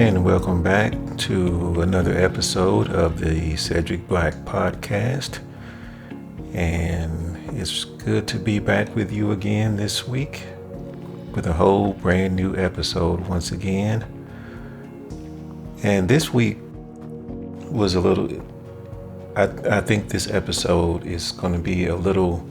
And welcome back to another episode of the Cedric Black Podcast. And it's good to be back with you again this week with a whole brand new episode once again. And this week was I think this episode is going to be a little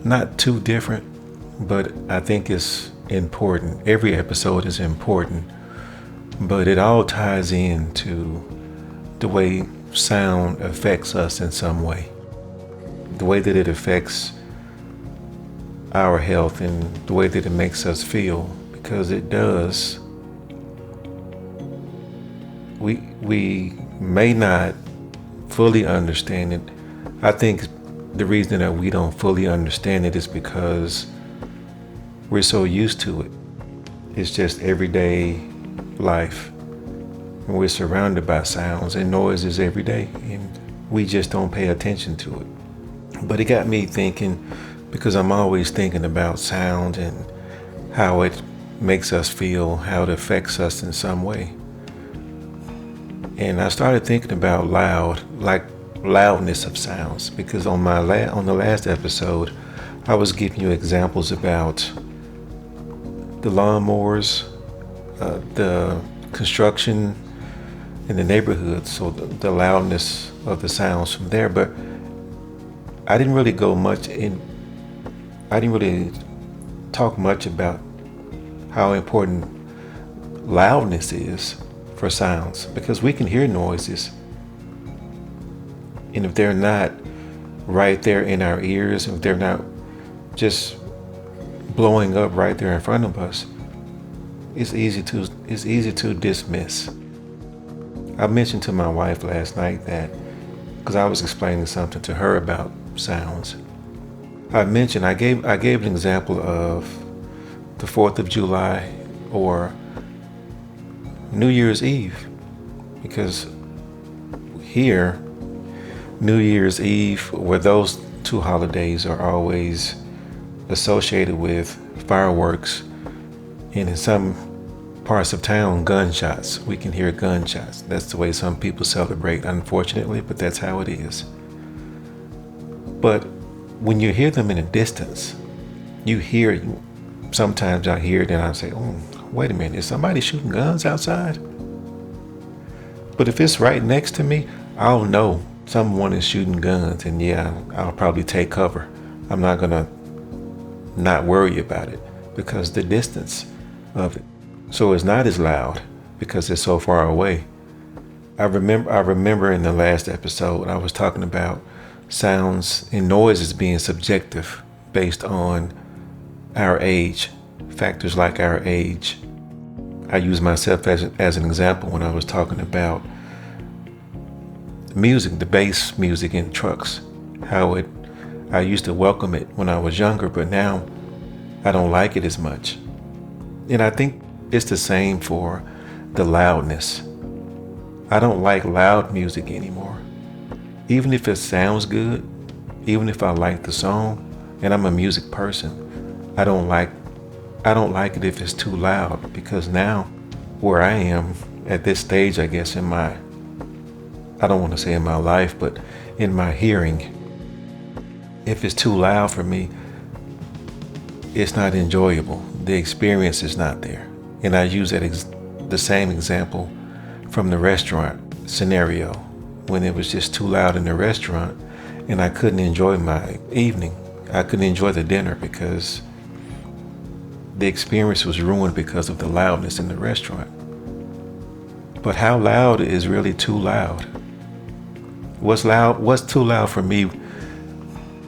not too different, but I think it's important. Every episode is important, but it all ties into the way sound affects us in some way, the way that it affects our health and the way that it makes us feel, because it does. We may not fully understand it. I think the reason that we don't fully understand it is because we're so used to it. It's just everyday life. And we're surrounded by sounds and noises every day, and we just don't pay attention to it. But it got me thinking, because I'm always thinking about sound and how it makes us feel, how it affects us in some way. And I started thinking about loudness of sounds, because on the last episode, I was giving you examples about the lawnmowers, the construction in the neighborhood, so the loudness of the sounds from there. But I didn't really talk much about how important loudness is for sounds, because we can hear noises, and if they're not right there in our ears, if they're not just blowing up right there in front of us, it's easy to dismiss. I mentioned to my wife last night that, because I was explaining something to her about sounds, I gave an example of the 4th of July or New Year's Eve, because here New Year's Eve, where those two holidays are always associated with fireworks, and in some parts of town, gunshots. We can hear gunshots. That's the way some people celebrate, unfortunately, but that's how it is. But when you hear them in a distance, sometimes I hear it and I say, oh, wait a minute, is somebody shooting guns outside? But if it's right next to me, I'll know someone is shooting guns, and I'll probably take cover. I'm not gonna not worry about it because the distance of it. So it's not as loud because it's so far away. I remember in the last episode I was talking about sounds and noises being subjective based on our age, factors like our age. I use myself as an example when I was talking about music, the bass music in trucks, I used to welcome it when I was younger, but now I don't like it as much. And I think it's the same for the loudness. I don't like loud music anymore. Even if it sounds good, even if I like the song, and I'm a music person, I don't like it if it's too loud, because now where I am at this stage, I guess, I don't want to say in my life, but in my hearing, if it's too loud for me, it's not enjoyable. The experience is not there. And I use the same example from the restaurant scenario, when it was just too loud in the restaurant and I couldn't enjoy my evening. I couldn't enjoy the dinner because the experience was ruined because of the loudness in the restaurant. But how loud is really too loud? What's too loud for me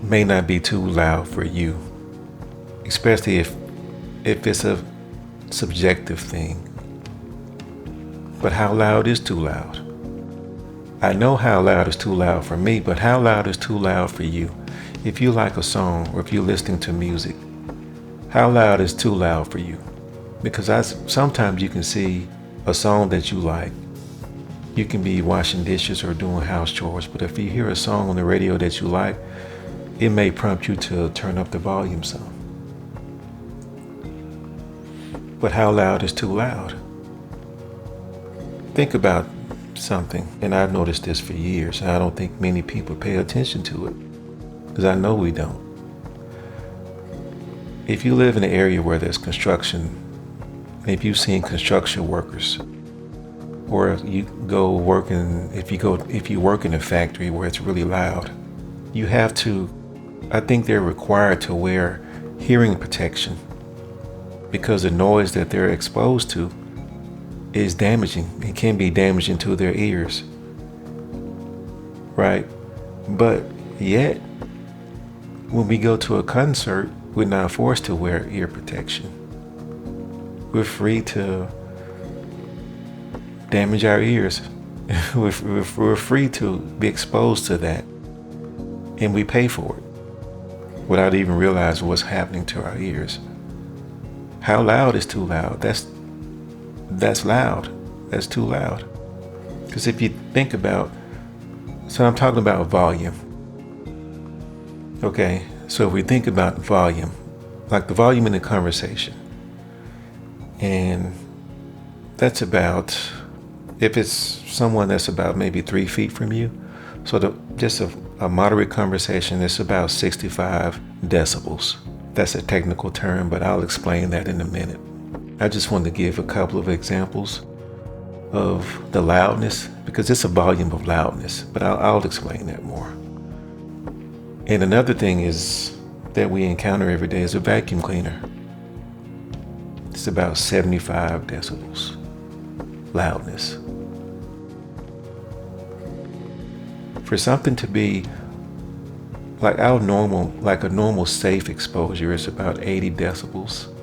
may not be too loud for you, especially if it's a subjective thing. But how loud is too loud? I know how loud is too loud for me, but how loud is too loud for you? If you like a song or if you're listening to music, how loud is too loud for you? Because sometimes you can see a song that you like. You can be washing dishes or doing house chores, but if you hear a song on the radio that you like, it may prompt you to turn up the volume some. But how loud is too loud? think about something, and I've noticed this for years, and I don't think many people pay attention to it, because I know we don't. If you live in an area where there's construction, if you've seen construction workers, or you go working, if you work in a factory where it's really loud, you have to, I think they're required to wear hearing protection, because the noise that they're exposed to is damaging. It can be damaging to their ears, right? But yet, when we go to a concert, we're not forced to wear ear protection. We're free to damage our ears. We're free to be exposed to that, and we pay for it without even realizing what's happening to our ears. How loud is too loud? That's loud. That's too loud. Because if you think about, so I'm talking about volume. Okay, so if we think about volume, like the volume in the conversation, and that's about, if it's someone that's about maybe 3 feet from you, so just a moderate conversation is about 65 decibels. That's a technical term, but I'll explain that in a minute. I just wanted to give a couple of examples of the loudness, because it's a volume of loudness, but I'll explain that more. And another thing is that we encounter every day is a vacuum cleaner. It's about 75 decibels loudness. For something to be like a normal safe exposure is about 80 decibels.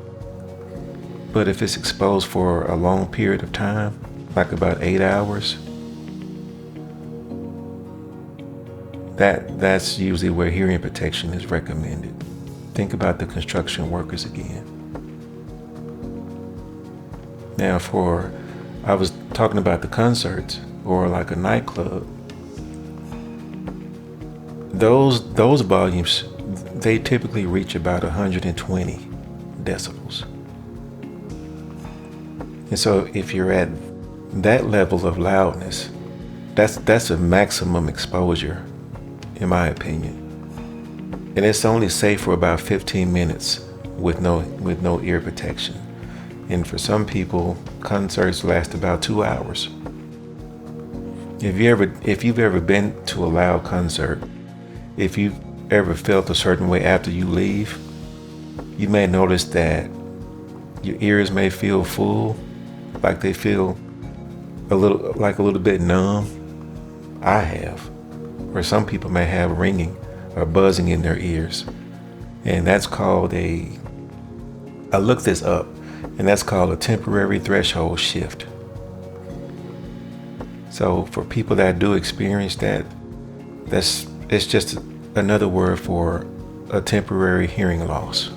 But if it's exposed for a long period of time, like about 8 hours, that's usually where hearing protection is recommended. Think about the construction workers again. Now I was talking about the concerts or like a nightclub. Those volumes, they typically reach about 120 decibels. And so if you're at that level of loudness, that's a maximum exposure, in my opinion. And it's only safe for about 15 minutes with no ear protection. And for some people, concerts last about 2 hours. If you've ever been to a loud concert, if you've ever felt a certain way after you leave, you may notice that your ears may feel full, like they feel a little bit numb. I have. Or some people may have ringing or buzzing in their ears. And that's called I looked this up, and that's called a temporary threshold shift. So for people that do experience that, it's just another word for a temporary hearing loss.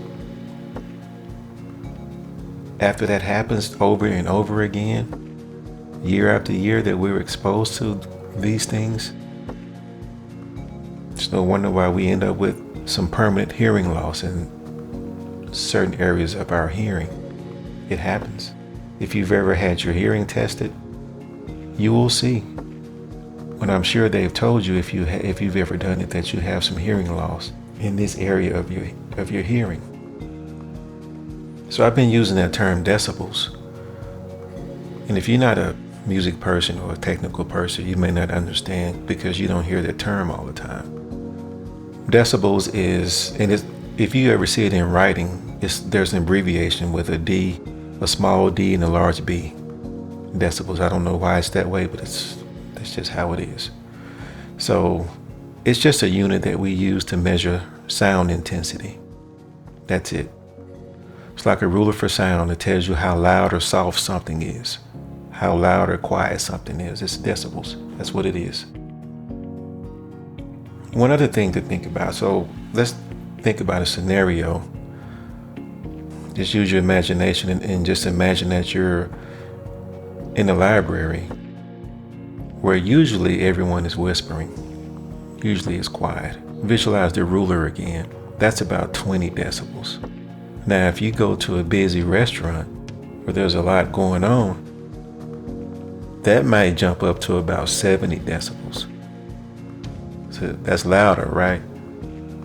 After that happens over and over again, year after year that we're exposed to these things, it's no wonder why we end up with some permanent hearing loss in certain areas of our hearing. It happens. If you've ever had your hearing tested, you will see. When I'm sure they've told you, if you've ever done it, that you have some hearing loss in this area of your hearing. So I've been using that term decibels. And if you're not a music person or a technical person, you may not understand because you don't hear that term all the time. Decibels is, if you ever see it in writing, there's an abbreviation with a D, a small d and a large B. Decibels. I don't know why it's that way, but that's just how it is. So it's just a unit that we use to measure sound intensity. That's it. It's like a ruler for sound. It tells you how loud or soft something is, how loud or quiet something is. It's decibels. That's what it is. One other thing to think about. So let's think about a scenario. Just use your imagination and just imagine that you're in a library where usually everyone is whispering. Usually it's quiet. Visualize the ruler again. That's about 20 decibels. Now, if you go to a busy restaurant where there's a lot going on, that might jump up to about 70 decibels. So that's louder, right?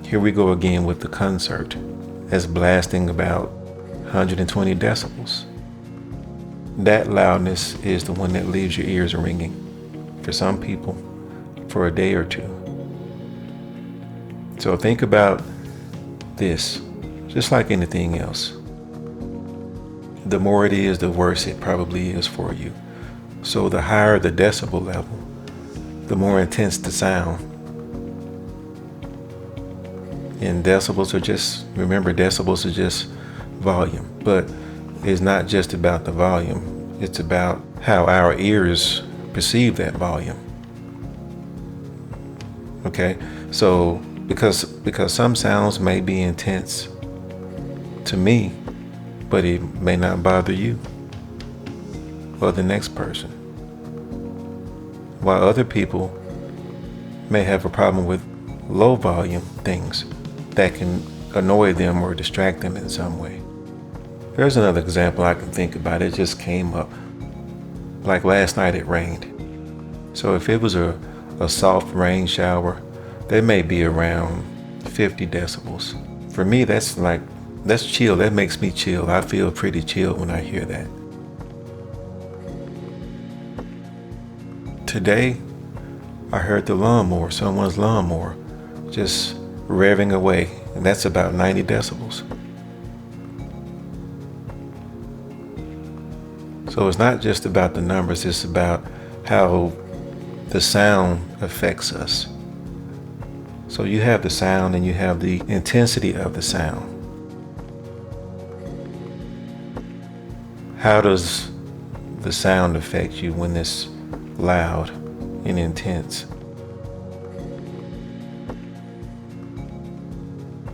Here we go again with the concert. That's blasting about 120 decibels. That loudness is the one that leaves your ears ringing. For some people, for a day or two. So think about this, just like anything else. The more it is, the worse it probably is for you. So the higher the decibel level, the more intense the sound. And decibels are just volume. But it's not just about the volume. It's about how our ears perceive that volume. Okay? So because some sounds may be intense to me, but it may not bother you or the next person. While other people may have a problem with low volume things that can annoy them or distract them in some way. There's another example I can think about. It just came up. Like last night it rained. So if it was a soft rain shower, that may be around 50 decibels. For me, that's chill. That makes me chill. I feel pretty chill when I hear that. Today, I heard someone's lawnmower, just revving away, and that's about 90 decibels. So it's not just about the numbers, it's about how the sound affects us. So you have the sound and you have the intensity of the sound. How does the sound affect you when it's loud and intense?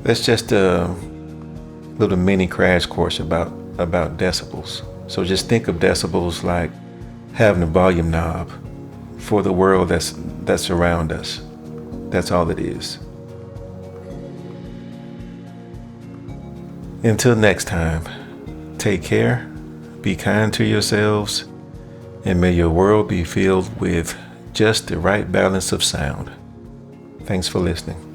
That's just a little mini crash course about decibels. So just think of decibels like having a volume knob for the world that's around us. That's all it is. Until next time, take care, be kind to yourselves, and may your world be filled with just the right balance of sound. Thanks for listening.